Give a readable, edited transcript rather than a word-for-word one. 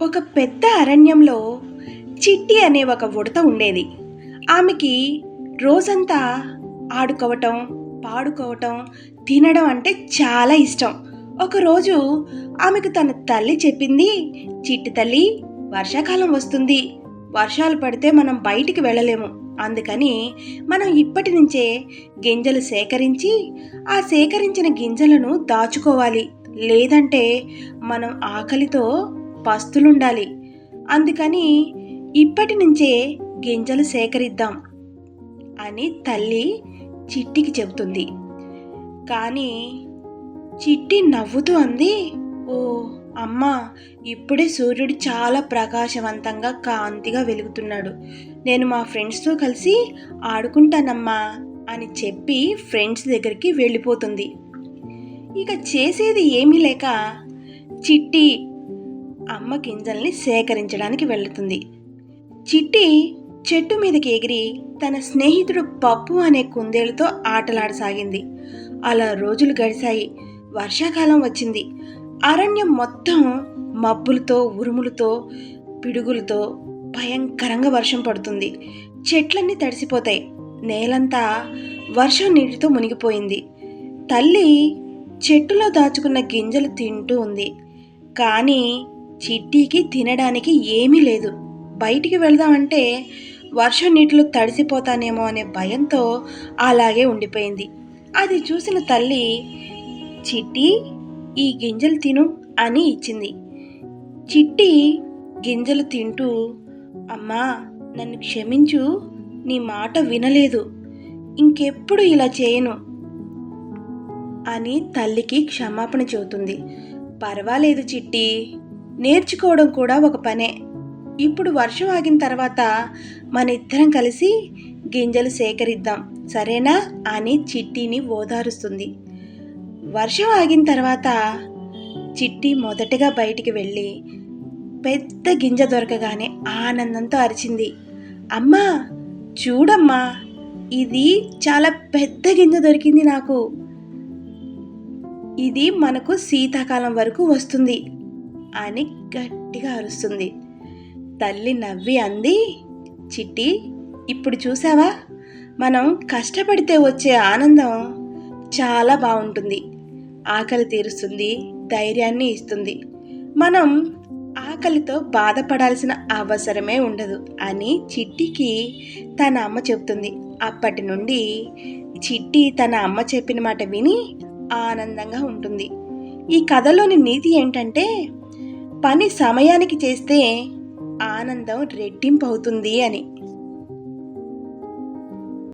ఒక పెద్ద అరణ్యంలో చిట్టి అనే ఒక ఉడత ఉండేది. ఆమెకి రోజంతా ఆడుకోవటం, పాడుకోవటం, తినడం అంటే చాలా ఇష్టం. ఒకరోజు ఆమెకు తన తల్లి చెప్పింది, చిట్టి తల్లి, వర్షాకాలం వస్తుంది. వర్షాలు పడితే మనం బయటికి వెళ్ళలేము. అందుకని మనం ఇప్పటి నుంచే గింజలు సేకరించి ఆ సేకరించిన గింజలను దాచుకోవాలి. లేదంటే మనం ఆకలితో పస్తులుండాలి. అందుకని ఇప్పటి నుంచే గింజలు సేకరిద్దాం అని తల్లి చిట్టికి చెబుతుంది. కానీ చిట్టి నవ్వుతూ అంది, ఓ అమ్మా, ఇప్పుడే సూర్యుడు చాలా ప్రకాశవంతంగా కాంతిగా వెలుగుతున్నాడు. నేను మా ఫ్రెండ్స్తో కలిసి ఆడుకుంటానమ్మా అని చెప్పి ఫ్రెండ్స్ దగ్గరికి వెళ్ళిపోతుంది. ఇక చేసేది ఏమీ లేక చిట్టి అమ్మ గింజల్ని సేకరించడానికి వెళుతుంది. చిట్టి చెట్టు మీదకి ఎగిరి తన స్నేహితుడు పప్పు అనే కుందేలుతో ఆటలాడసాగింది. అలా రోజులు గడిచాయి. వర్షాకాలం వచ్చింది. అరణ్యం మొత్తం మబ్బులతో, ఉరుములతో, పిడుగులతో భయంకరంగా వర్షం పడుతుంది. చెట్లన్నీ తడిసిపోతాయి. నేలంతా వర్షం నీటితో మునిగిపోయింది. తల్లి చెట్టులో దాచుకున్న గింజలు తింటూ ఉంది. కానీ చిట్టికి తినడానికి ఏమీ లేదు. బయటికి వెళదామంటే వర్షం నీటిలో తడిసిపోతానేమో అనే భయంతో అలాగే ఉండిపోయింది. అది చూసిన తల్లి, చిట్టి, ఈ గింజలు తిను అని ఇచ్చింది. చిట్టి గింజలు తింటూ, అమ్మా, నన్ను క్షమించు, నీ మాట వినలేదు, ఇంకెప్పుడు ఇలా చేయను అని తల్లికి క్షమాపణ చెబుతుంది. పర్వాలేదు చిట్టి, నేర్చుకోవడం కూడా ఒక పనే. ఇప్పుడు వర్షం ఆగిన తర్వాత మన ఇద్దరం కలిసి గింజలు సేకరిద్దాం, సరేనా అని చిట్టిని ఓదారుస్తుంది. వర్షం ఆగిన తర్వాత చిట్టి మొదటగా బయటికి వెళ్ళి పెద్ద గింజ దొరకగానే ఆనందంతో అరిచింది, అమ్మా, చూడమ్మా, ఇది చాలా పెద్ద గింజ దొరికింది నాకు. ఇది మనకు శీతాకాలం వరకు వస్తుంది అని గట్టిగా అరుస్తుంది. తల్లి నవ్వి అంది, చిట్టి, ఇప్పుడు చూసావా, మనం కష్టపడితే వచ్చే ఆనందం చాలా బాగుంటుంది. ఆకలి తీరుస్తుంది, ధైర్యాన్ని ఇస్తుంది. మనం ఆకలితో బాధపడాల్సిన అవసరమే ఉండదు అని చిట్టికి తన అమ్మ చెప్తుంది. అప్పటి నుండి చిట్టి తన అమ్మ చెప్పిన మాట విని ఆనందంగా ఉంటుంది. ఈ కథలోని నీతి ఏంటంటే, పని సమయానికి చేస్తే ఆనందం రెట్టింపు అవుతుంది అని.